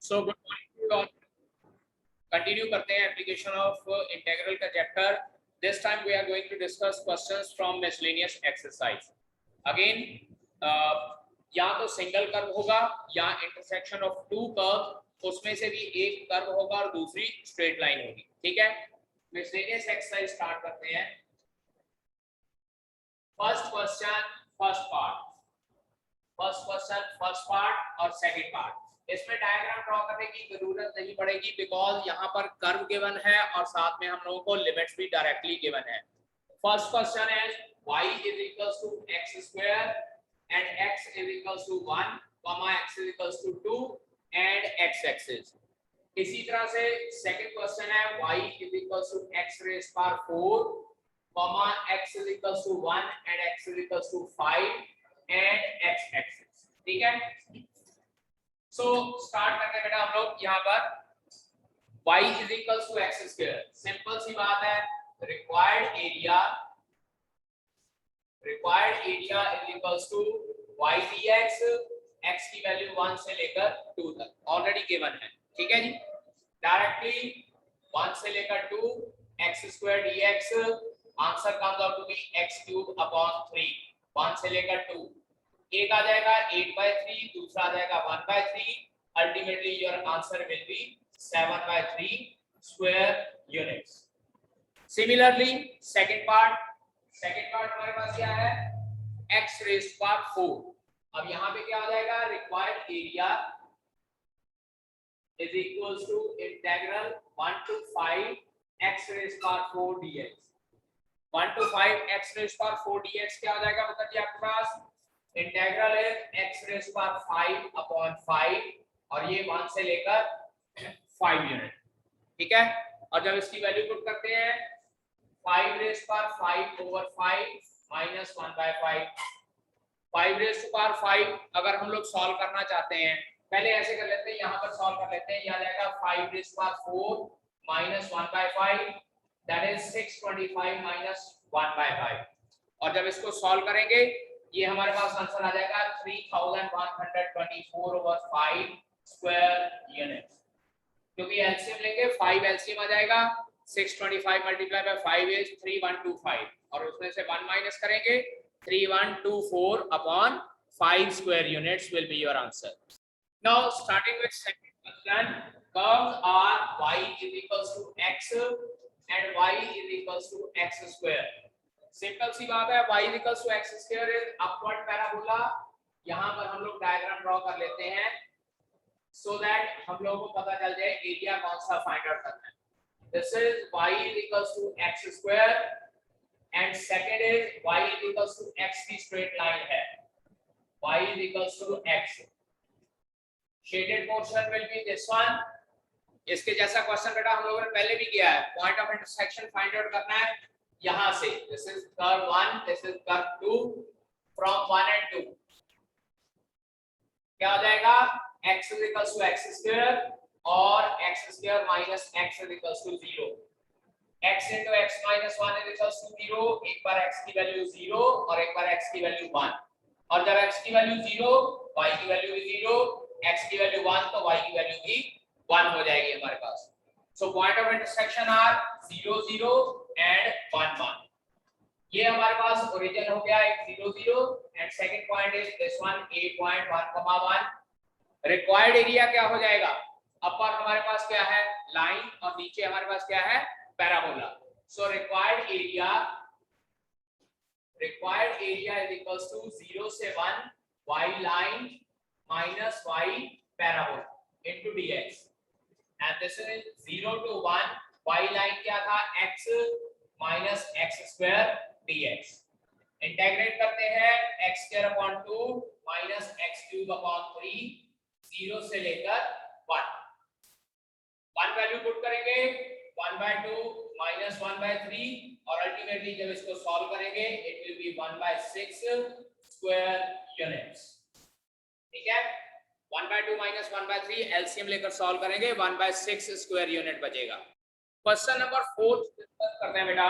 So good morning. Continue करते हैं application of integral का chapter. This time we are going to discuss questions from miscellaneous exercise. Again या तो single curve होगा या intersection of to curve, उसमें से भी एक कर्व होगा और दूसरी स्ट्रेट लाइन होगी। ठीक है, मिसलेनियस एक्सरसाइज स्टार्ट करते हैं। First question first part, first question first part और सेकंड पार्ट। इसमें डायग्राम ड्रॉ करने की जरूरत नहीं पड़ेगी बिकॉज यहाँ पर कर्व गिवन है और साथ में हम लोगों को लिमिट्स भी डायरेक्टली गिवन है। फर्स्ट क्वेश्चन है y is equals to x square and x is equals to 1, x is equals to 2 and x axis। इसी तरह से सेकंड क्वेश्चन है y is equals to x raised power 4, x is equals to 1 and x is equals to 5 and x axis। ठीक है, so start करते हैं बेटा हम लोग। यहाँ पर y is equals to x square, simple सी बात है। Required area is equals to y dx, x की वैल्यू 1 से लेकर 2 तक ऑलरेडी गिवन है। ठीक है जी, डायरेक्टली 1 से लेकर 2 x square dx, answer comes out to be x cube upon 3। 1 से लेकर 2, एक आ जाएगा 8/3, दूसरा आ जाएगा 1/3। Ultimately your answer will be 7/3 square units. Similarly second part हमारे पास क्या है, x raised power 4। अब यहाँ पे क्या आ जाएगा, required area is equals to integral 1 to 5 x raised power 4 dx। 1 to 5 x raised power 4 dx क्या हो जाएगा मतलब जी आपके पास इंटीग्रल है x raised power 5 upon 5 और ये 1 से लेकर 5 यूनिट। ठीक है, और जब इसकी वैल्यू पुट करते हैं 5 raised power 5 over 5 minus 1/5। 5 raised to power 5 अगर हम लोग सॉल्व करना चाहते हैं, पहले ऐसे कर लेते हैं, यहाँ पर सॉल्व कर लेते हैं। ये आ जाएगा 5 raised to power 4 minus 1/5, that is 625 minus 1/5। और जब इसको सॉल्व करेंगे ये हमारे पास आंसर आ जाएगा 3124 over 5 स्क्वायर यूनिट्स। क्योंकि एलसीएम लेंगे 5 एलसीएम आ जाएगा, 625 मल्टीप्लाई बाय 5 इज 3125 और उसमें से 1 माइनस करेंगे 3124 upon 5 square units will be your answer. Now starting with second question, curves are y is equals to x and y is equals to x square। Simple सी बात है, y is equals to x square is upward parabola. यहाँ पर हम लोग diagram draw कर लेते हैं so that हम लोगों को पता चल जाए एरिया कौन सा फाइंड आउट करना है। This is y is equals to x square and second is y is equals to x की straight line है, y is equals to x। Shaded portion will be this one। इसके जैसा question बेटा हम लोगों ने पहले भी किया है, point of intersection find out करना है यहाँ से। This is curve 1, this is curve 2, from 1 and 2 क्या हो जाएगा, x is equals to x square और x square minus x is equals to 0। x into x minus 1 is equals to 0। एक बार x की वैल्यू 0 और एक बार x की value 1, और जब x की वैल्यू 0 y की वैल्यू भी 0, x की वैल्यू 1 तो y की वैल्यू भी 1 हो जाएगी हमारे पास। So point of intersection are 0 0 and 1 1। ये हमारे पास ओरिजिन हो गया एक 0 0 and second point is this one 8.1,1। Required area क्या हो जाएगा, अपर हमारे पास क्या है लाइन और नीचे हमारे पास क्या है parabola. So required area is equals to 0 से 1 y line minus y parabola into dx and this is 0 to 1 y line क्या था x minus x square dx। Integrate करते हैं x square upon 2 minus x cube upon 3, 0 से लेकर 1। 1 value put करेंगे 1/2 minus 1/3 और ultimately जब इसको सॉल्व करेंगे it will B 1/6 square units. ठीक है, 1/2 minus 1/3 एलसीएम लेकर सॉल्व करेंगे 1/6 स्क्वायर यूनिट बचेगा। क्वेश्चन नंबर 4 डिस्कस करते हैं बेटा।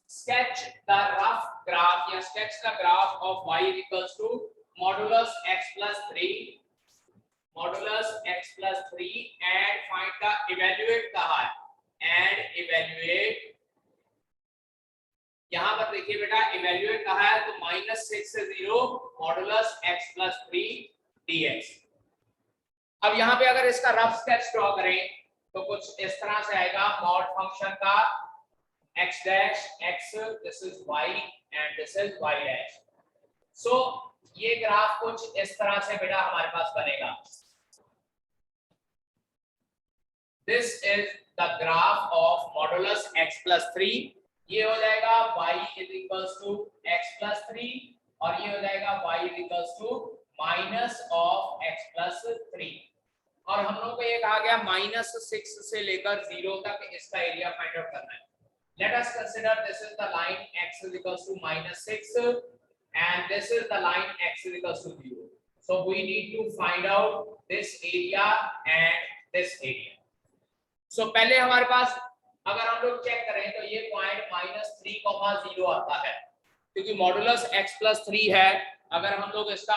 स्केच द रफ ग्राफ या sketch the graph of y equals to modulus x plus 3 modulus x plus 3 and find the evaluate कहा है and evaluate, यहां पर देखिए बेटा evaluate कहा है तो -6 से 0 मॉडुलस x plus 3 dx। अब यहाँ पे अगर इसका रफ स्केच ड्रॉ करें तो कुछ इस तरह से आएगा मॉड फंक्शन का x dash x, this is y and this is y dash। सो ये ग्राफ कुछ इस तरह से बेटा हमारे पास बनेगा। This is the graph of modulus x plus 3। ये हो जाएगा y is equals to x plus 3 और ये हो जाएगा y is equals to minus of x plus 3। और हम लोग को ये कहा गया -6 से लेकर 0 तक इसका एरिया फाइंड आउट करना है। Let us consider this is the line x is equals to -6 and this is the line x is equals to 0. So we need to find out this area and this area. So पहले हमारे पास अगर हम लोग check करें तो ये point -3,0 आता है क्योंकि मॉडुलस x plus 3 है। अगर हम लोग इसका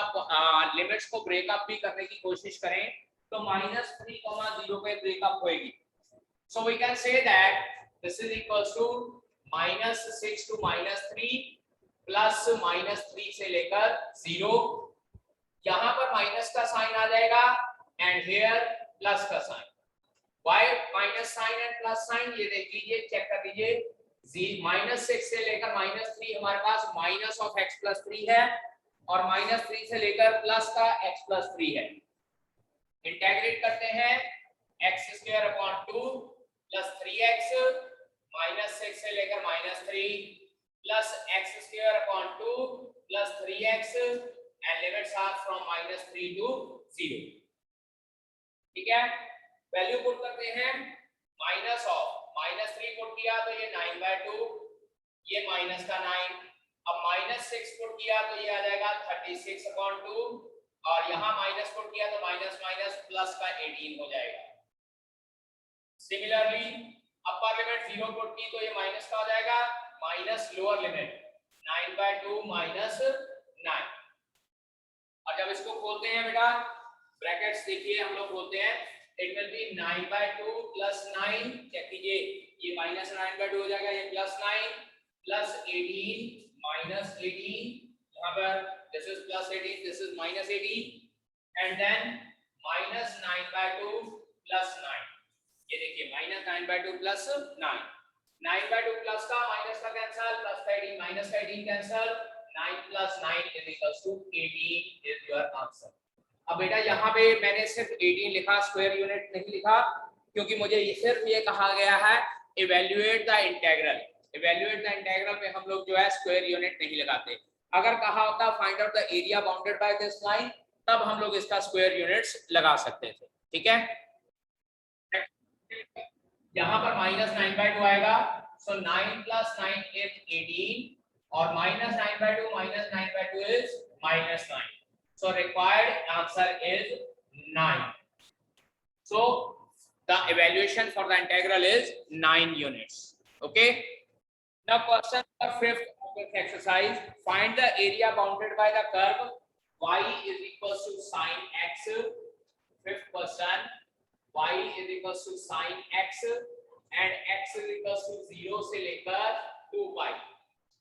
लिमिट्स को ब्रेकअप भी करने की कोशिश करें तो -3,0 पे ब्रेकअप होएगी। So we can say that this is equals to -6 to -3 plus -3 से लेकर 0। यहाँ पर माइनस का साइन आ जाएगा एंड हियर प्लस का sign. Why minus sign and plus sign, ये देख लीजिए, चेक कर लीजिए। -6 से लेकर -3 हमारे पास माइनस ऑफ x plus 3 है और -3 से लेकर प्लस का x plus 3 है। इंटीग्रेट करते हैं x² / 2 प्लस 3x -6 से लेकर -3 plus x² / 2 plus 3x and limits are from -3 to 0। ठीक है, वैल्यू पुट करते हैं माइनस ऑफ -3 पुट किया तो ये 9/2, ये माइनस का 9। अब -6 पुट किया तो ये आ जाएगा 36/2 और यहाँ माइनस पुट किया तो माइनस माइनस प्लस का 18 हो जाएगा। सिमिलरली अपर लिमिट 0 पुट की तो ये माइनस का हो जाएगा माइनस लोअर लिमिट 9/2 माइनस 9। और जब इसको खोलते हैं बेटा ब्रैकेट्स देखिए हम लोग खोलते हैं, it will be 9/2 plus 9। Check कीजिए, ये माइनस 9/2 हो जाएगा, ये प्लस 9 प्लस 18 माइनस 18। यहाँ पर this is plus 18, this is minus 18 and then minus 9/2 plus 9। ये देखिए माइनस 9/2 प्लस 9, 9/2 प्लस का माइनस का कैंसिल, प्लस का 18 माइनस का 18 cancel, 9 plus 9 is equals to 18 is your answer. अब बेटा यहाँ पे मैंने सिर्फ 18 लिखा, स्क्वायर यूनिट नहीं लिखा क्योंकि मुझे ये सिर्फ ये कहा गया है evaluate the integral. Evaluate the integral पे हम लोग जो है स्क्वायर यूनिट नहीं लगाते। अगर कहा होता find out the area bounded by this line तब हम लोग इसका स्क्वायर यूनिट्स लगा सकते थे। ठीक है, यहाँ पर माइनस 9/2 आएगा, सो 9 प्लस 9 इज 18 और minus 9/2 minus 9/2 is minus 9। So required answer is 9. So the evaluation for the integral is 9 units. Okay. Now question for fifth of this exercise. Find the area bounded by the curve y is equals to sin x. Fifth question. Y is equals to sin x and x is equals to 0 से लेकर 2π।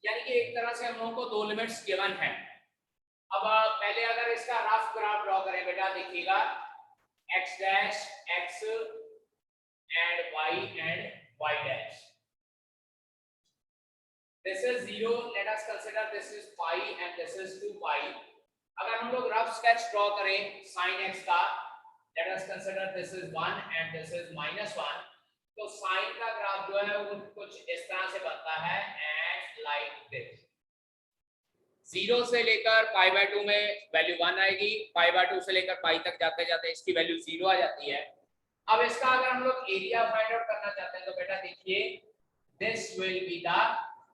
यानी कि एक तरह से हम लोगों को दो लिमिट्स गिवन है। अब पहले अगर इसका रफ ग्राफ ड्रॉ करें बेटा, देखिएगा x dash x and y dash। This is 0, let us consider this is pi and this is 2π। अगर हम लोग रफ स्केच ड्रॉ करें sin x का, let us consider this is 1 and this is -1, तो sin का graph जो है वो कुछ इस तरह से बनता है and like this। 0 से लेकर π/2 में वैल्यू 1 आएगी, π/2 से लेकर पाई तक जाते जाते इसकी वैल्यू 0 आ जाती है। अब इसका अगर हम लोग एरिया फाइंड आउट करना चाहते हैं तो बेटा देखिए this will be the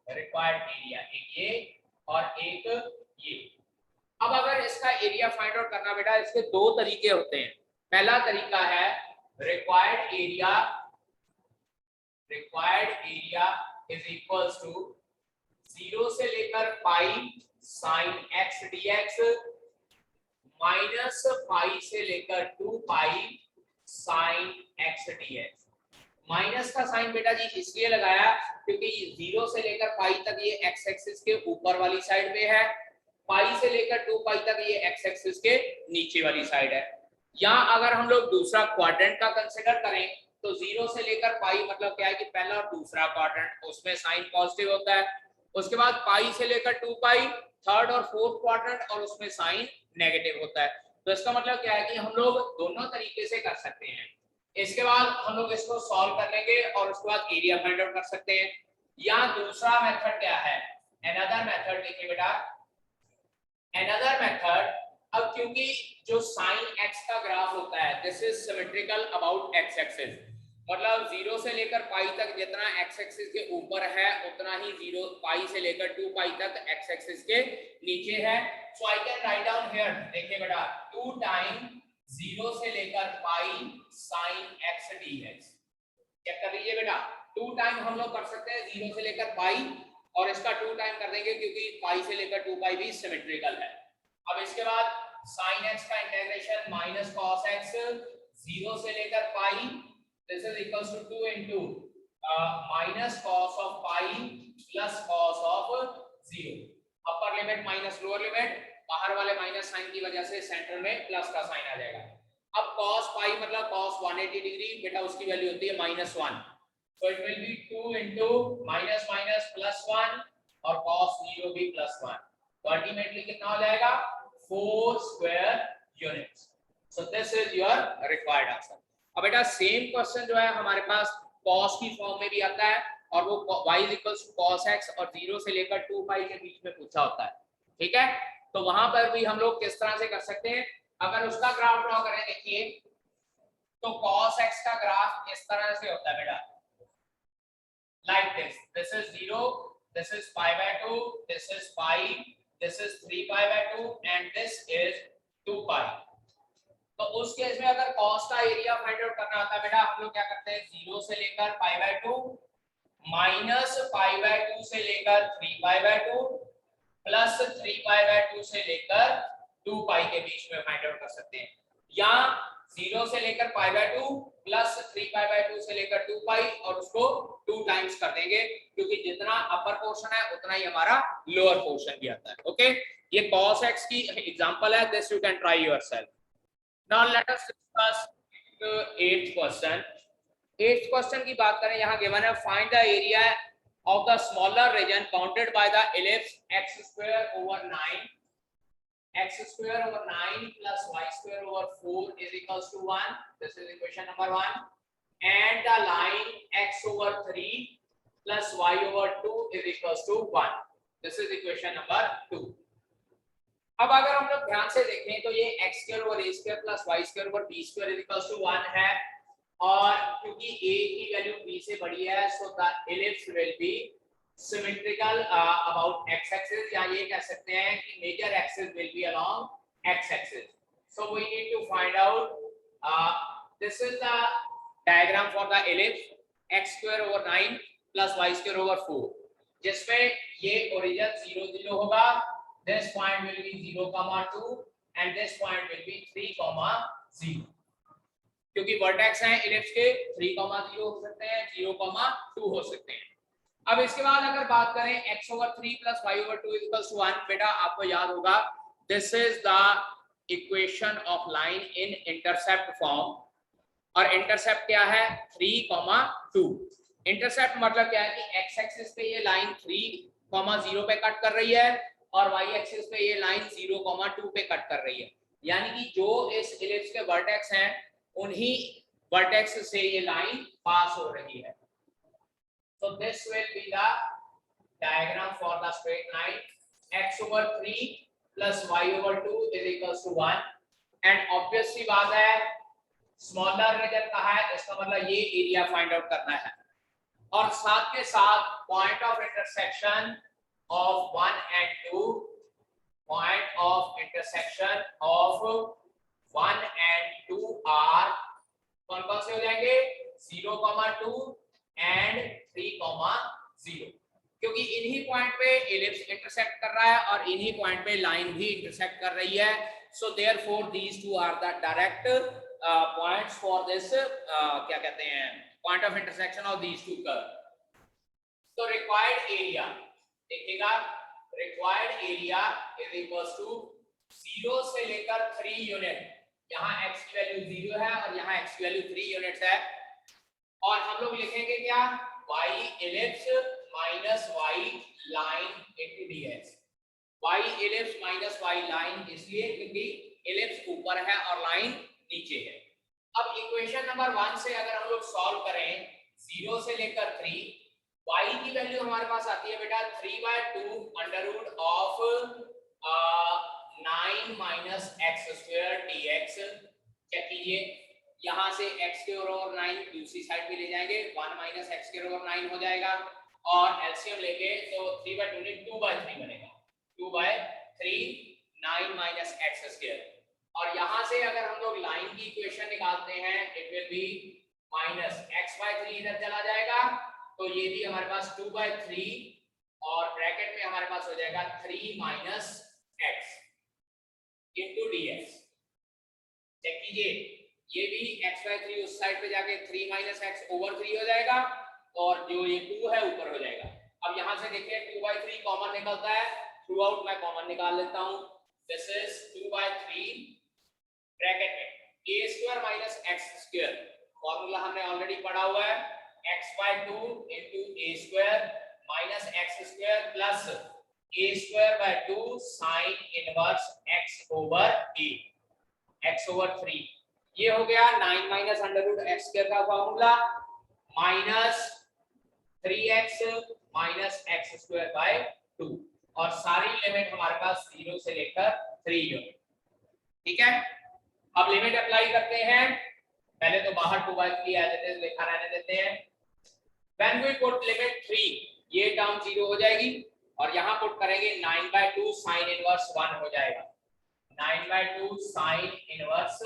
required area, एक ये और एक ये। अब अगर इसका एरिया फाइंड आउट करना बेटा इसके दो तरीके होते हैं। पहला तरीका है required area is equals to 0 से लेकर pi sin x dx minus pi से लेकर 2 pi sine x dx। Minus का साइन बेटा जी इसलिए लगाया क्योंकि 0 से लेकर पाई तक ये एक्स एक्सिस के ऊपर वाली साइड पे है, पाई से लेकर 2 पाई तक ये एक्स एक्सिस के नीचे वाली साइड है। या अगर हम लोग दूसरा क्वाड्रेंट का कंसीडर करें तो 0 से लेकर पाई मतलब क्या है कि पहला और दूसरा क्वाड्रेंट उसमें साइन पॉजिटिव होता है, उसके बाद पाई से लेकर 2 पाई थर्ड और फोर्थ क्वाड्रेंट और उसमें साइन नेगेटिव होता है। तो इसका मतलब क्या है कि हम लोग दोनों तरीके से कर सकते हैं। इसके बाद हम लोग इसको सॉल्व कर लेंगे और उसके बाद एरिया फाइंड आउट कर सकते हैं। या दूसरा मेथड क्या है, अनदर मेथड देखिए बेटा, अनदर मेथड, अब क्योंकि जो साइन एक्स का ग्राफ होता है this is symmetrical about x axis, मतलब 0 से लेकर पाई तक जितना एक्स एक्सिस के ऊपर है उतना ही 0 पाई से लेकर 2 पाई तक एक्स एक्सिस के नीचे है। So I can write down here, देखिए बेटा 2 टाइम 0 से लेकर pi sine x dx। Check कर लीजिए बेटा, 2 टाइम हम लोग कर सकते हैं 0 से लेकर पाई और इसका 2 टाइम कर देंगे क्योंकि पाई से लेकर 2 पाई भी सिमेट्रिकल है। अब इसके बाद sin x का इंटीग्रेशन माइनस cos x 0 से लेकर pi, this is equals to 2 into minus cos of pi plus cos of 0। Upper limit minus lower limit, बाहर वाले माइनस साइन की वजह से सेंटर में प्लस का साइन आ जाएगा। अब cos पाई मतलब cos 180 डिग्री बेटा उसकी वैल्यू होती है -1, so it will be 2 into minus minus plus 1 और cos 0 भी +1, तो अल्टीमेटली कितना हो जाएगा 4 square units. so this is your required answer। अब बेटा सेम क्वेश्चन जो है हमारे पास cos की फॉर्म में भी आता है और वो y cos x और 0 से लेकर 2 पाई के बीच में पूछा होता है, ठीक है। तो वहां पर भी हम लोग किस तरह से कर सकते हैं, अगर उसका ग्राफ ड्रॉ करें देखिए तो cos x का ग्राफ इस तरह से होता है बेटा, like this is 0, this is pi by 2, this is pi, this is 3 pi by 2 and this is 2 pi। तो उस केस में अगर cos का एरिया फाइंड आउट करना होता है बेटा हम लोग क्या करते हैं 0 से लेकर pi by 2 minus pi by 2 से लेकर 3 pi by 2 plus 3 pi by 2 से लेकर 2 pi के बीच में फाइंड आउट कर सकते हैं, या 0 से लेकर pi by 2 plus 3 pi by 2 से लेकर 2 pi और उसको 2 टाइम्स कर देंगे क्योंकि जितना अपर पोर्शन है उतना ही हमारा लोअर पोर्शन भी आता है। ओके, ये cos x की एग्जांपल है, this you can try yourself. Now let us discuss 8th question. 8th question की बात करें, यहाँ गिवन है find the area of the smaller region bounded by the ellipse x square over 9, x square over 9 plus y square over 4 is equals to 1, this is equation number 1, and the line x over 3 plus y over 2 is equals to 1, this is equation number 2। अब अगर हम लोग ध्यान से देखें तो ये x square over a square plus y square over b square is equals to 1 है, और क्योंकि a की वैल्यू b से बड़ी है so the ellipse will be symmetrical about x axis, या ये कह सकते हैं कि major axis will be along x axis। so we need to find out this is the diagram for the ellipse x square over 9 plus y square over 4, जिसमें ये origin 0 0 होगा, this point will be 0, 2 and this point will be 3, 0, क्योंकि vertex हैं ellipse के 3, 0 हो सकते हैं, 0, 2 हो सकते हैं। अब इसके बाद अगर बात करें x over 3 plus y over 2 equals to 1, बेटा आपको याद होगा this is the equation of line in intercept form, और इंटरसेप्ट क्या है 3, 2। इंटरसेप्ट मतलब क्या है कि x एक्सिस पे ये लाइन 3, 0 पे कट कर रही है और y एक्सिस पे ये लाइन 0, 2 पे कट कर रही है, यानी कि जो इस इलिप्स के वर्टेक्स हैं उन्हीं वर्टेक्स से ये लाइन पास हो रही है। so this will be the diagram for the straight line x over 3 plus y over 2 is equals to 1, and obvious सी बात है स्मॉलर रीजन का है, इसका मतलब ये एरिया फाइंड आउट करना है, और साथ के साथ point of intersection of 1 and 2, point of intersection of 1 and 2 are कौन कौन से हो जाएंगे 0, 2 and 3, 0, क्योंकि इन्हीं पॉइंट पे इलिप्स इंटरसेक्ट कर रहा है और इन्हीं पॉइंट पे लाइन भी इंटरसेक्ट कर रही है। So therefore these two are the direct points for this क्या कहते हैं point of intersection of these two curves. So required area देखिएगा, required area is equals to 0 से लेकर 3 यूनिट. यहाँ x की वैल्यू 0 है और यहाँ x की वैल्यू 3 यूनिट्स है. और हम लोग लिखेंगे क्या, y ellipse minus y line into dx. y ellipse minus y line इसलिए क्योंकि ellipse ऊपर है और लाइन नीचे है. अब इक्वेशन नंबर 1 से अगर हम लोग सॉल्व करें 0 से लेकर 3, y की वैल्यू हमारे पास आती है बेटा 3/2 under root of 9 minus x square dx. Check कीजिए, यहां से x के ओवर 9 दूसरी साइड पे ले जाएंगे, 1 minus x के ओवर 9 हो जाएगा और एलसीएम लेंगे तो 3/2 नहीं 2/3 बनेगा. 2/3 9 minus x square. और यहां से अगर हम लोग लाइन की इक्वेशन निकालते हैं it will B minus x/3 इधर चला जाएगा तो ये भी हमारे पास 2/3 और ब्रैकेट में हमारे पास हो जाएगा 3 minus x into dx. Check कीजिए, ये भी x/3 उस साइड पे जाके 3 minus x over 3 हो जाएगा और जो ये 2 है ऊपर हो जाएगा. अब यहां से देखिए 2/3 कॉमन निकलता है, थ्रू आउट मैं कॉमन निकाल लेता हूं. दिस इज 2/3 ब्रैकेट में a square minus x square. Formula हमने ऑलरेडी पढ़ा हुआ है, x/2 into a square minus x square plus a square by 2 sin inverse x over a, x over 3. ये हो गया 9 minus under root x square का formula minus 3x minus x square by 2 और सारी limit हमारे पास 0 से लेकर 3 unit. ठीक है, अब लिमिट अप्लाई करते हैं. पहले तो बाहर 2/3 एज इट इज लिखा रहने देते हैं. व्हेन वी पुट लिमिट 3 ये टर्म 0 हो जाएगी और यहां पुट करेंगे 9/2 sin इनवर्स 1 हो जाएगा. 9/2 sin इनवर्स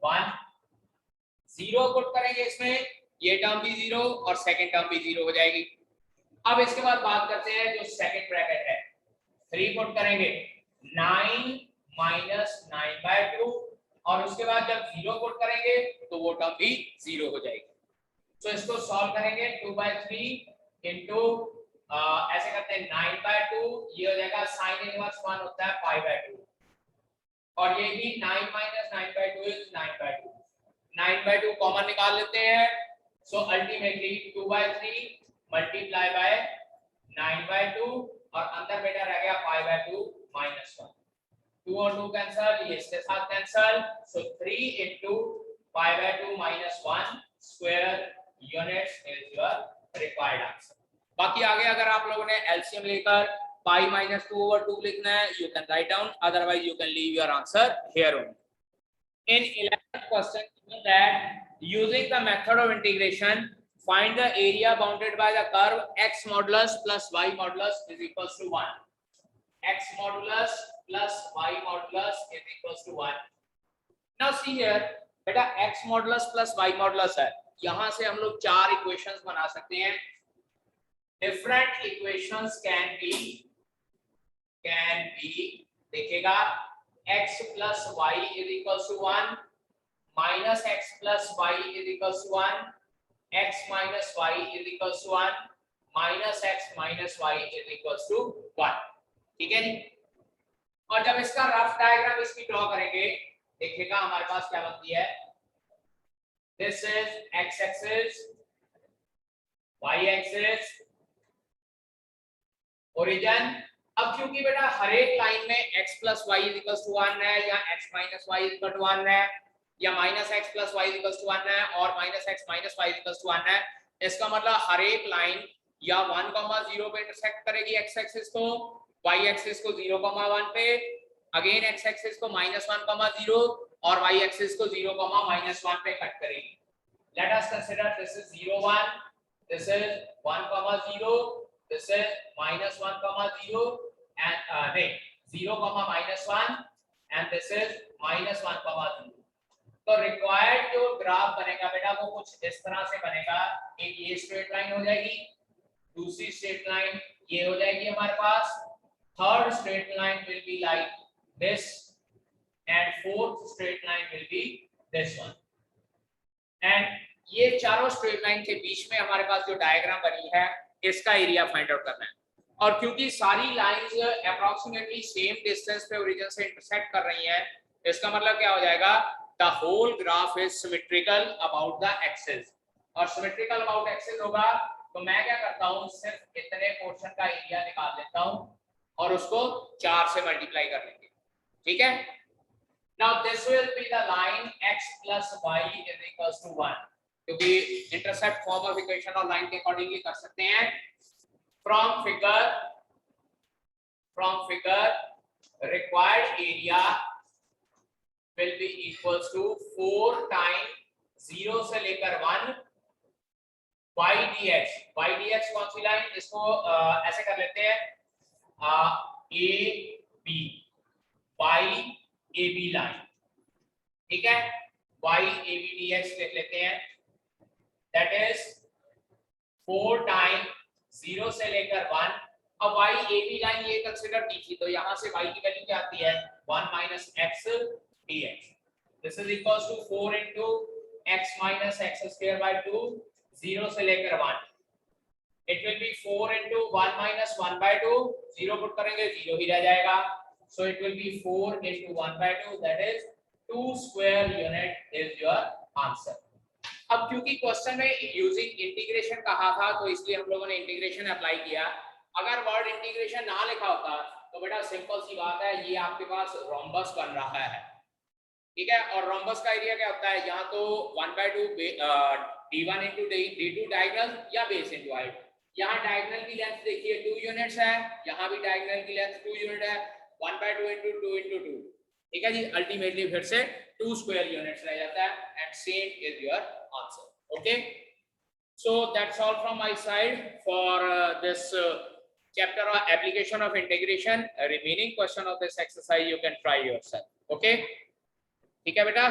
1 0 पुट करेंगे इसमें, ये टर्म भी 0 और सेकंड टर्म भी 0 हो जाएगी. अब इसके बाद बात करते हैं जो सेकंड ब्रैकेट है, 3 पुट करेंगे 9 minus 9/2 और उसके बाद जब 0 पुट करेंगे तो वो टर्म भी 0 हो जाएगी. तो इसको सॉल्व करेंगे 2/3 into ऐसे करते हैं 9/2, ये हो जाएगा sin इनवर्स 1 होता है 5/2 और ये भी 9 minus 9/2 is 9/2. 9/2 कॉमन निकाल लेते हैं. सो अल्टीमेटली 2/3 मल्टीप्लाई बाय 9/2 और अंदर बेटा रह गया 5/2 minus 1. 2 और 2 कैंसिल, ये इसके साथ cancel. So 3 into 5/2 minus 1 square units is your required answer. बाकी आगे अगर आप लोगों ने एलसीएम लेकर pi minus 2 over 2 लिखना है, you can write down, otherwise you can leave your answer here only. In 11th question given that using the method of integration find the area bounded by the curve x modulus plus y modulus is equals to 1. X modulus plus y modulus is equals to 1. Now see here बेटा x modulus plus y modulus है, यहां से हम लोग 4 equations बना सकते हैं. Different equations can be देखिएगा x plus y is equals to 1 minus x plus y is equals to 1 x minus y is equals to 1 minus x minus y is equals to 1. ठीक है जी. और जब इसका rough diagram इसकी draw करेंगे देखिएगा हमारे पास क्या बनती है. This is x axis, y axis, origin. अब क्योंकि बेटा हर एक लाइन में x plus y is equals to 1 है या x minus y is equal to 1 है या minus x plus y is equals to 1 है और minus x minus y is equals to 1 है, इसका मतलब हर एक लाइन या 1,0 पे इंटरसेक्ट करेगी x एक्सिस को, y एक्सिस को 0,1 पे, अगेन x एक्सिस को -1,0 और y एक्सिस को 0,-1 पे कट करेगी. Let us consider this is 0, 1, this is 1,0, this is -1,0 and 0,-1 and this is -1,0. तो रिक्वायर्ड जो ग्राफ बनेगा बेटा वो कुछ इस तरह से बनेगा. एक ये स्ट्रेट लाइन हो जाएगी, दूसरी स्ट्रेट लाइन ये हो जाएगी हमारे पास, third straight line will be like this and fourth straight line will be this one. And ये चारों स्ट्रेट लाइन के बीच में हमारे पास जो डायग्राम बनी है इसका एरिया फाइंड आउट करना है। और क्योंकि सारी लाइंस अप्रोक्सीमेटली सेम डिस्टेंस पे ओरिजिन से इंटरसेक्ट कर रही हैं, इसका मतलब क्या हो जाएगा, the whole graph is symmetrical about the axis. और सिमेट्रिकल अबाउट एक्सिस होगा तो मैं क्या करता हूं, सिर्फ इतने पोर्शन का एरिया निकाल लेता हूं और उसको 4 से मल्टीप्लाई कर लेंगे। ठीक है, now this will be the line x plus y is equals to 1, क्योंकि इंटरसेप्ट फॉर्म ऑफ इक्वेशन और लाइन के अकॉर्डिंगली कर सकते हैं। From figure required area will be equals to 4 times 0 से लेकर 1 y dx। y dx कौन सी line, इसको ऐसे कर लेते हैं a b, y a b line. ठीक है, y a b dx लिख लेते हैं, दैट इज 4 टाइम्स 0 से लेकर 1। अब y a b लाइन ये कंसीडर की थी तो यहां से y की वैल्यू क्या आती है, 1 minus x dx। This is equals to 4 into x minus x square by 2, 0 से लेकर 1। It will B 4 into 1 minus 1 by 2, 0 put करेंगे 0 ही रह जाएगा, so it will be 4 into 1 by 2, that is 2 square unit is your answer। अब क्योंकि question में using integration कहा था तो इसलिए हम लोगों ने इंटीग्रेशन अप्लाई किया। अगर वर्ड इंटीग्रेशन ना लिखा होता तो बेटा सिंपल सी बात है, ये आपके पास रोम्बस बन रहा है। ठीक है, और रोम्बस का एरिया क्या होता है, यहाँ तो 1/2 d1 into d2 डायगोनल या बेस इनटू हाइट। यहाँ डायगोनल की लेंथ देखिए 2 यूनिट्स है, यहाँ भी डायगोनल की लेंथ 2 यूनिट है, 1/2 into 2 into 2। ठीक है जी, अल्टीमेटली फिर से 2 स्क्वायर यूनिट्स रह जाता है and same is your answer. Okay, so that's all from my side for this chapter of application of integration. Remaining question of this exercise you can try yourself. Okay, ठीक है बेटा।